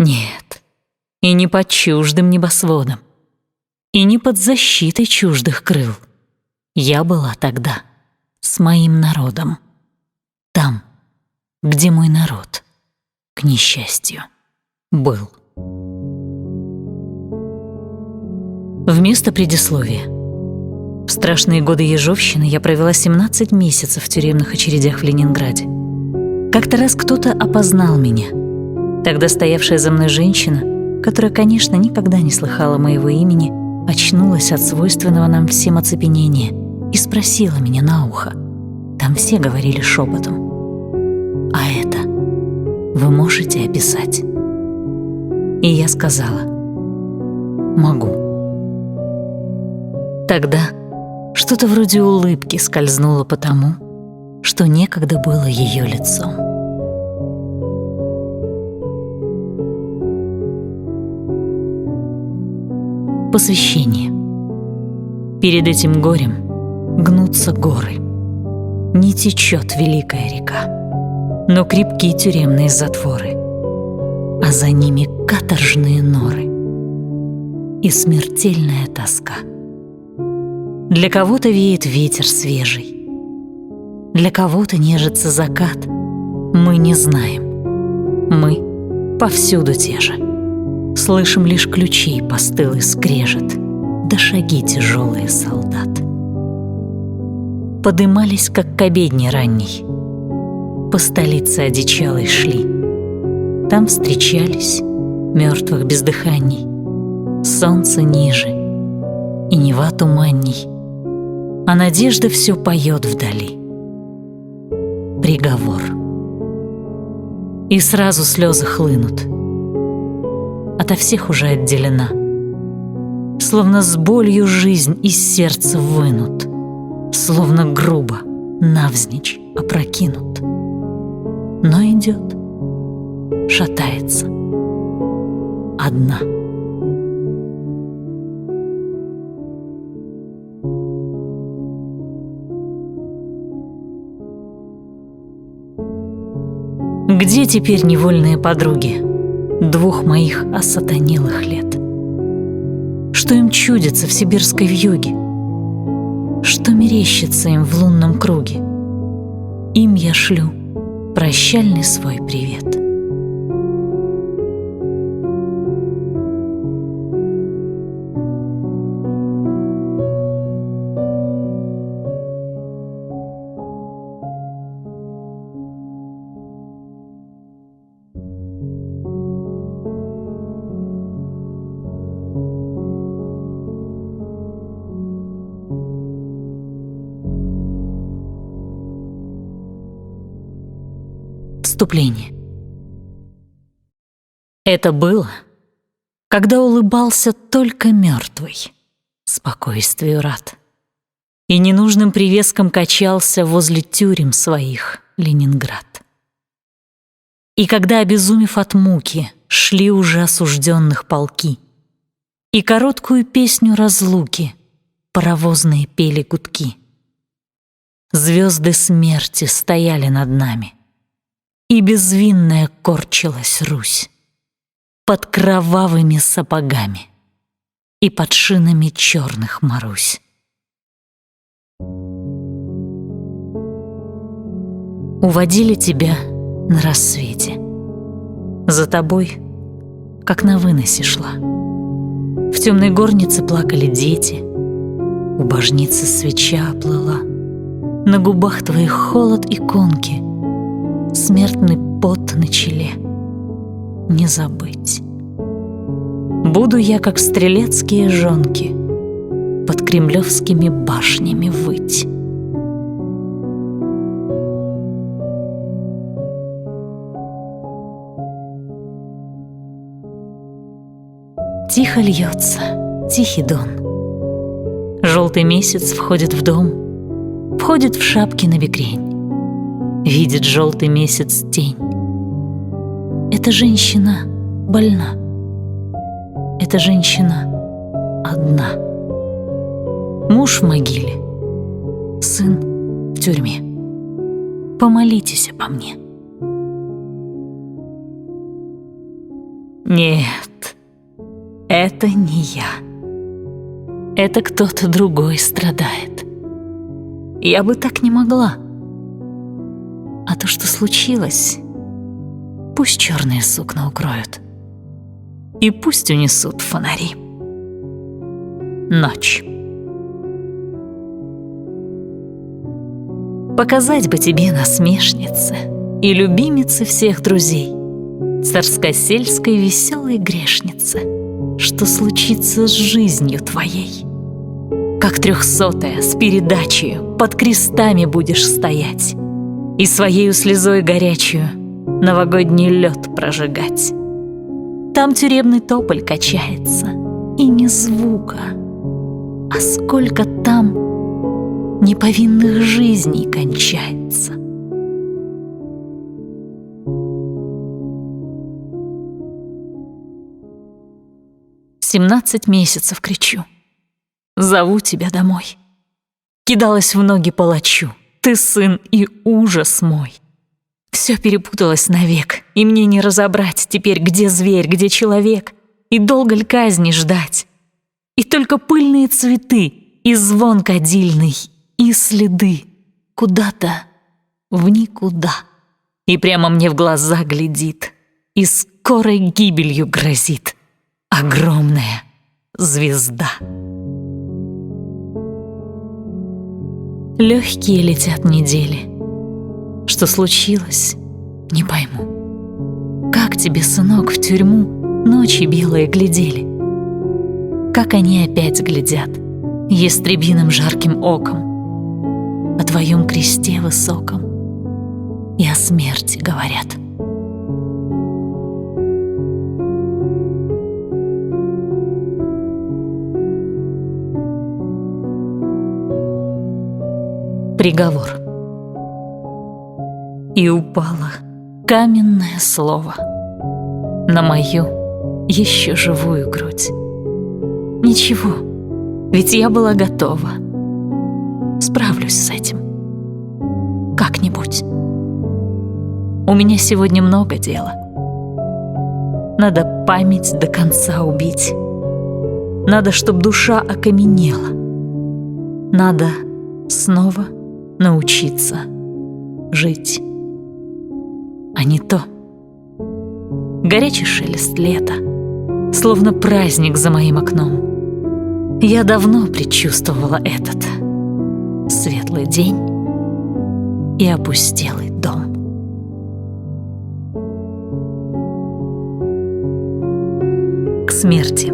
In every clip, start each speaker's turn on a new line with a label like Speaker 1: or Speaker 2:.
Speaker 1: Нет, и не под чуждым небосводом, и не под защитой чуждых крыл. Я была тогда с моим народом. Там, где мой народ, к несчастью, был. Вместо предисловия. В страшные годы ежовщины я провела 17 месяцев в тюремных очередях в Ленинграде. Как-то раз кто-то опознал меня. Тогда стоявшая за мной женщина, которая, конечно, никогда не слыхала моего имени, очнулась от свойственного нам всем оцепенения и спросила меня на ухо. Там все говорили шепотом: «А это вы можете описать?» И я сказала: «Могу». Тогда что-то вроде улыбки скользнуло по тому, что некогда было ее лицом. Посвящение. Перед этим горем гнутся горы. Не течет великая река, но крепкие тюремные затворы, а за ними каторжные норы и смертельная тоска. Для кого-то веет ветер свежий, для кого-то нежится закат. Мы не знаем, мы повсюду те же. Слышим лишь ключей постылый скрежет, да шаги тяжелые солдат. Подымались, как к обедне ранней, по столице одичалой шли. Там встречались мертвых бездыханней, солнце ниже и Нева туманней, а надежда все поет вдали. Приговор. И сразу слезы хлынут. Ото всех уже отделена, словно с болью жизнь из сердца вынут, словно грубо навзничь опрокинут. Но идет, шатается одна. Где теперь невольные подруги двух моих осатанелых лет? Что им чудится в сибирской вьюге? Что мерещится им в лунном круге? Им я шлю прощальный свой привет. Вступление. Это было, когда улыбался только мертвый, спокойствию рад, и ненужным привеском качался возле тюрем своих Ленинград. И когда, обезумев от муки, шли уже осужденных полки, и короткую песню разлуки паровозные пели гудки, звезды смерти стояли над нами, и безвинная корчилась Русь под кровавыми сапогами и под шинами черных Марусь. Уводили тебя на рассвете, за тобой, как на выносе шла. В темной горнице плакали дети, у божницы свеча плыла, на губах твоих холод иконки, смертный пот на челе. Не забыть. Буду я, как стрелецкие жонки, под кремлевскими башнями выть. Тихо льется тихий дон. Желтый месяц входит в дом, входит в шапки на бекрень. Видит желтый месяц тень. Эта женщина больна. Эта женщина одна. Муж в могиле, сын в тюрьме. Помолитесь обо мне. Нет, это не я. Это кто-то другой страдает. Я бы так не могла. А то, что случилось, пусть черные сукна укроют. И пусть унесут фонари. Ночь. Показать бы тебе, насмешнице и любимице всех друзей, царскосельской веселой грешнице, что случится с жизнью твоей. Как 300-я с передачею под крестами будешь стоять и своею слезой горячую новогодний лед прожигать. Там тюремный тополь качается, и ни звука, а сколько там неповинных жизней кончается. В 17 месяцев кричу: зову тебя домой. Кидалась в ноги палачу: ты сын и ужас мой. Все перепуталось навек, и мне не разобрать теперь, где зверь, где человек, и долго ль казни ждать. И только пыльные цветы, и звон кадильный, и следы куда-то в никуда. И прямо мне в глаза глядит, и скорой гибелью грозит огромная звезда. Легкие летят недели. Что случилось, не пойму. Как тебе, сынок, в тюрьму ночи белые глядели? Как они опять глядят ястребиным жарким оком о твоем кресте высоком и о смерти говорят. Приговор. И упало каменное слово на мою еще живую грудь. Ничего, ведь я была готова. Справлюсь с этим как-нибудь. У меня сегодня много дела. Надо память до конца убить. Надо, чтоб душа окаменела. Надо снова научиться жить. А не то. Горячий шелест лета, словно праздник за моим окном. Я давно предчувствовала этот светлый день и опустелый дом. К смерти.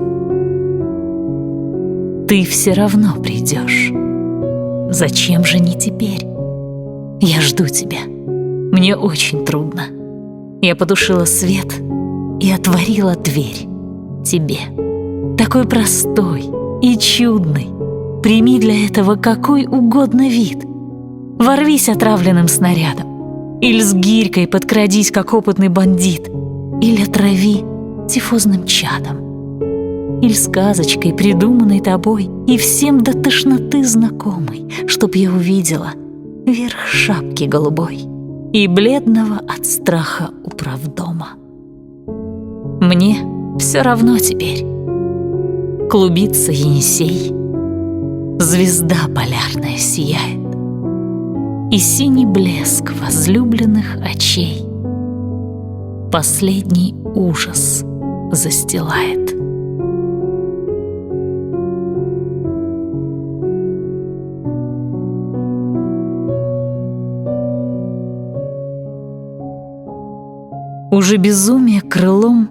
Speaker 1: Ты все равно придешь. Зачем же не теперь? Я жду тебя. Мне очень трудно. Я потушила свет и отворила дверь тебе. Такой простой и чудный. Прими для этого какой угодно вид. Ворвись отравленным снарядом, или с гирькой подкрадись, как опытный бандит, или отрави тифозным чадом, или сказочкой, придуманной тобой и всем до тошноты знакомой, чтоб я увидела верх шапки голубой и бледного от страха управдома. Мне все равно теперь. Клубится Енисей, звезда полярная сияет, и синий блеск возлюбленных очей последний ужас застилает. Уже безумие крылом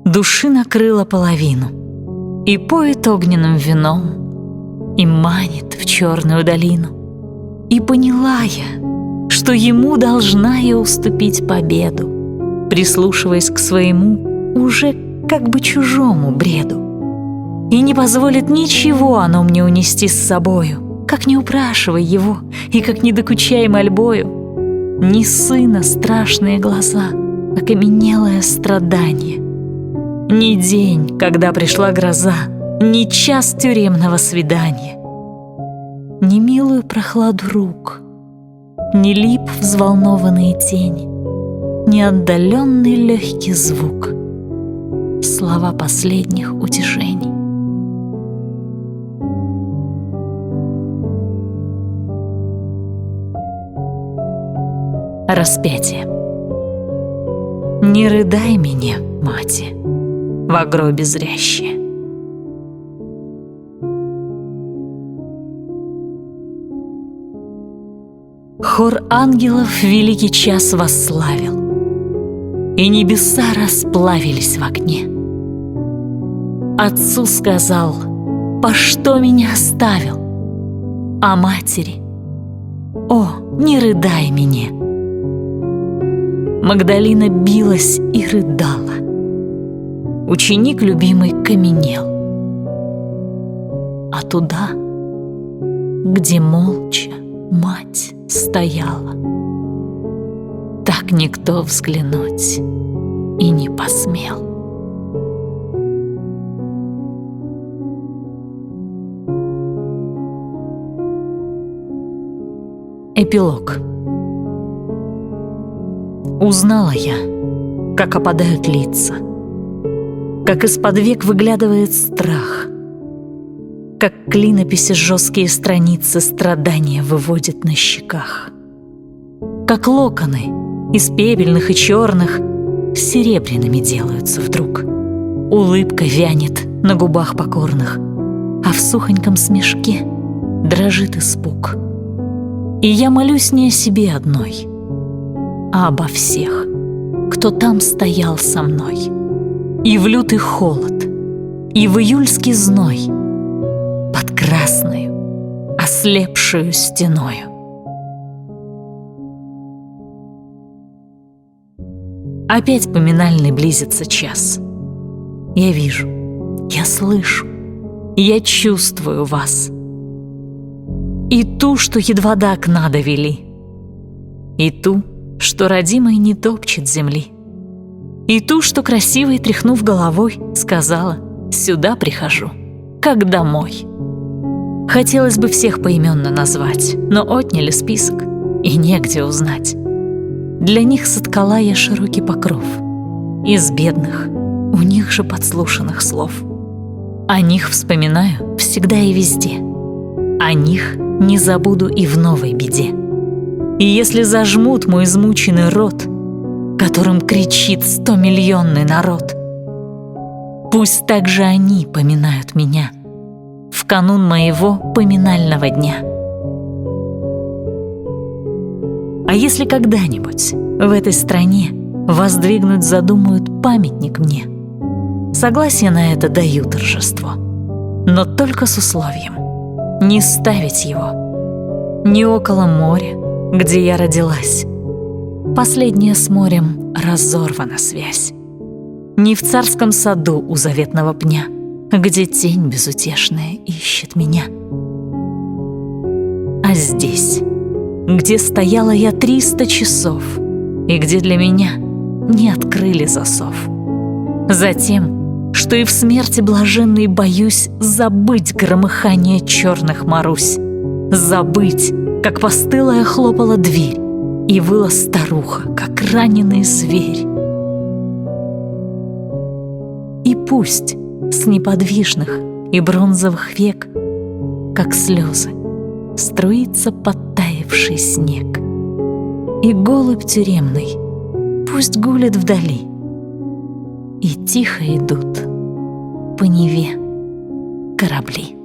Speaker 1: души накрыло половину и поет огненным вином, и манит в черную долину. И поняла я, что ему должна я уступить победу, прислушиваясь к своему уже как бы чужому бреду. И не позволит ничего оно мне унести с собою, как не упрашивай его и как не докучай мольбою. Ни сына страшные глаза, окаменелое страдание, ни день, когда пришла гроза, ни час тюремного свидания, ни милую прохладу рук, ни лип взволнованные тени, ни отдаленный легкий звук слова последних утешений. Распятие. Не рыдай меня, мати, во гробе зрящая. Хор ангелов великий час восславил, и небеса расплавились в огне. Отцу сказал: «По что меня оставил?» А матери: «О, не рыдай меня!» Магдалина билась и рыдала. Ученик любимый каменел. А туда, где молча мать стояла, так никто взглянуть и не посмел. Эпилог. Узнала я, как опадают лица, как из-под век выглядывает страх, как клинописи жесткие страницы страдания выводят на щеках, как локоны из пепельных и черных серебряными делаются вдруг. Улыбка вянет на губах покорных, а в сухоньком смешке дрожит испуг. И я молюсь не о себе одной, а обо всех, кто там стоял со мной. И в лютый холод, и в июльский зной, под красною, ослепшую стеною. Опять поминальный близится час. Я вижу, я слышу, я чувствую вас. И ту, что едва до окна довели, и ту, что родимой не топчет земли, и ту, что красивой, тряхнув головой, сказала: «Сюда прихожу, как домой». Хотелось бы всех поименно назвать, но отняли список, и негде узнать. Для них соткала я широкий покров из бедных, у них же подслушанных слов. О них вспоминаю всегда и везде, о них не забуду и в новой беде. И если зажмут мой измученный рот, которым кричит 100-миллионный народ, пусть также они поминают меня в канун моего поминального дня. А если когда-нибудь в этой стране воздвигнуть задумают памятник мне, согласие на это даю торжество, но только с условием не ставить его ни около моря, где я родилась. Последняя с морем разорвана связь. Не в царском саду у заветного пня, где тень безутешная ищет меня, а здесь, где стояла я 300 часов и где для меня не открыли засов. Затем, что и в смерти блаженной боюсь забыть громыхание черных Марусь, забыть, как постылая хлопала дверь и выла старуха, как раненый зверь. И пусть с неподвижных и бронзовых век, как слезы, струится подтаявший снег, и голубь тюремный пусть гулит вдали, и тихо идут по Неве корабли.